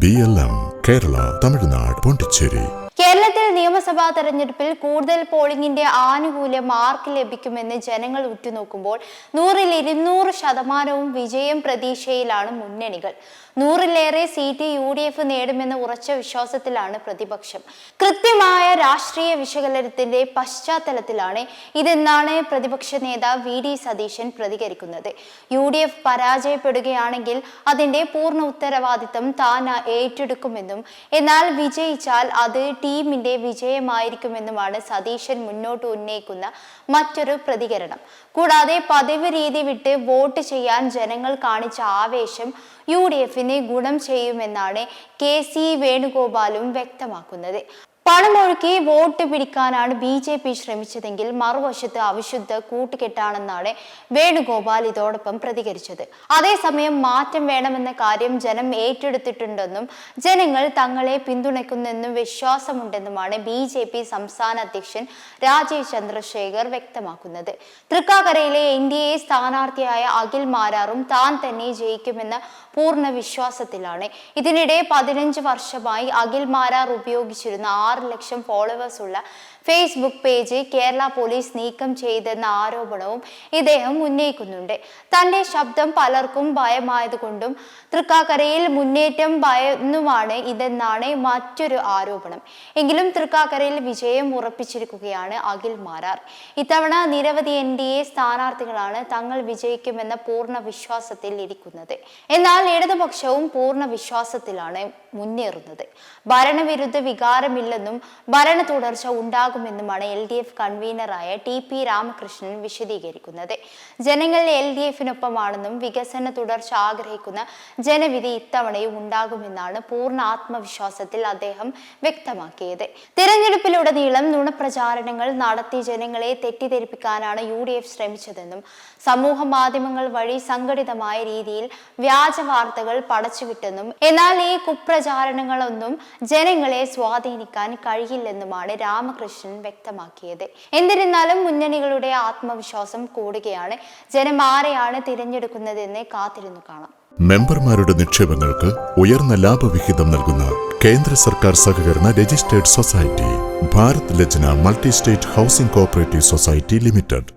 BLM Kerala, Tamil Nadu, Pondicherry. കേരളത്തിൽ നിയമസഭാ തെരഞ്ഞെടുപ്പിൽ കൂടുതൽ പോളിംഗിന്റെ ആനുകൂല്യം ആർക്ക് ലഭിക്കുമെന്ന് ജനങ്ങൾ ഉറ്റുനോക്കുമ്പോൾ 100% വിജയം പ്രതീക്ഷയിലാണ് മുന്നണികൾ. 100-ലേറെ സീറ്റ് UDF നേടുമെന്ന ഉറച്ച വിശ്വാസത്തിലാണ് പ്രതിപക്ഷം. കൃത്യമായ രാഷ്ട്രീയ വിശകലനത്തിന്റെ പശ്ചാത്തലത്തിലാണ് ഇതെന്നാണ് പ്രതിപക്ഷ നേതാവ് VD സതീശൻ പ്രതികരിക്കുന്നത്. UDF പരാജയപ്പെടുകയാണെങ്കിൽ അതിന്റെ പൂർണ്ണ ഉത്തരവാദിത്തം താൻ ഏറ്റെടുക്കുമെന്നും എന്നാൽ വിജയിച്ചാൽ അത് ടീമിന്റെ വിജയമായിരിക്കുമെന്നുമാണ് സതീശൻ മുന്നോട്ട് ഉന്നയിക്കുന്ന മറ്റൊരു പ്രതികരണം. കൂടാതെ പതിവ് രീതി വിട്ട് വോട്ട് ചെയ്യാൻ ജനങ്ങൾ കാണിച്ച ആവേശം UDFന് ഗുണം ചെയ്യുമെന്നാണ് KC വേണുഗോപാലും വ്യക്തമാക്കുന്നത്. പണമൊഴുക്കി വോട്ട് പിടിക്കാനാണ് BJP ശ്രമിച്ചതെങ്കിൽ മറുവശത്ത് അവിശുദ്ധ കൂട്ടുകെട്ടാണെന്നാണ് വേണുഗോപാൽ ഇതോടൊപ്പം പ്രതികരിച്ചത്. അതേസമയം മാറ്റം വേണമെന്ന കാര്യം ജനം ഏറ്റെടുത്തിട്ടുണ്ടെന്നും ജനങ്ങൾ തങ്ങളെ പിന്തുണയ്ക്കുന്നെന്നും വിശ്വാസമുണ്ടെന്നുമാണ് BJP സംസ്ഥാന അധ്യക്ഷൻ രാജീവ് ചന്ദ്രശേഖർ വ്യക്തമാക്കുന്നത്. തൃക്കാക്കരയിലെ NDA സ്ഥാനാർത്ഥിയായ അഖിൽ മാരാറും താൻ തന്നെ ജയിക്കുമെന്ന പൂർണ്ണ വിശ്വാസത്തിലാണ്. ഇതിനിടെ 15 വർഷമായി അഖിൽ മാരാർ ഉപയോഗിച്ചിരുന്ന 6 ലക്ഷം ഫോളോവേഴ്സ് ഉള്ള ഫേസ്ബുക്ക് പേജ് കേരള പോലീസ് നീക്കം ചെയ്തെന്ന ആരോപണവും ഇദ്ദേഹം ഉന്നയിക്കുന്നുണ്ട്. തന്റെ ശബ്ദം പലർക്കും ഭയമായതുകൊണ്ടും തൃക്കാക്കരയിൽ മുന്നേറ്റം ഭയന്നുമാണ് ഇതെന്നാണ് മറ്റൊരു ആരോപണം. എങ്കിലും തൃക്കാക്കരയിൽ വിജയം ഉറപ്പിച്ചിരിക്കുകയാണ് അഖിൽ മാരാർ. ഇത്തവണ നിരവധി NDA സ്ഥാനാർത്ഥികളാണ് തങ്ങൾ വിജയിക്കുമെന്ന പൂർണ്ണ വിശ്വാസത്തിൽ ഇരിക്കുന്നത്. എന്നാൽ ഇടതുപക്ഷവും പൂർണ്ണ വിശ്വാസത്തിലാണ് മുന്നേറുന്നത്. ഭരണവിരുദ്ധ വികാരമില്ലെന്നും ഭരണ തുടർച്ച ഉണ്ടാകുമെന്നുമാണ് LDF കൺവീനറായ TP രാമകൃഷ്ണൻ വിശദീകരിക്കുന്നത്. ജനങ്ങൾ LDFനൊപ്പമാണെന്നും വികസന തുടർച്ച ആഗ്രഹിക്കുന്ന ജനവിധി ഇത്തവണയും ഉണ്ടാകുമെന്നാണ് പൂർണ്ണ ആത്മവിശ്വാസത്തിൽ അദ്ദേഹം വ്യക്തമാക്കിയത്. തിരഞ്ഞെടുപ്പിലുടനീളം നുണപ്രചാരണങ്ങൾ നടത്തി ജനങ്ങളെ തെറ്റിദ്ധരിപ്പിക്കാനാണ് UDF ശ്രമിച്ചതെന്നും സമൂഹ മാധ്യമങ്ങൾ വഴി സംഘടിതമായ രീതിയിൽ വ്യാജ വാർത്തകൾ പടച്ചുവിട്ടെന്നും എന്നാൽ ഈ കുപ്രചാരണങ്ങളൊന്നും ജനങ്ങളെ സ്വാധീനിക്കാൻ കഴിയില്ലെന്നുമാണ് രാമകൃഷ്ണൻ വ്യക്തമാക്കിയത്. എന്നിരുന്നാലും മുന്നണികളുടെ ആത്മവിശ്വാസം കൂടുകയാണ്. ജനം ആരെയാണ് തിരഞ്ഞെടുക്കുന്നതെന്ന് കാത്തിരുന്നു കാണാം. മെമ്പർമാരുടെ നിക്ഷേപങ്ങൾക്ക് ഉയർന്ന ലാഭവിഹിതം നൽകുന്ന കേന്ദ്ര സർക്കാർ സഹകരണ registered society Bharat Lajna multi state housing cooperative society limited.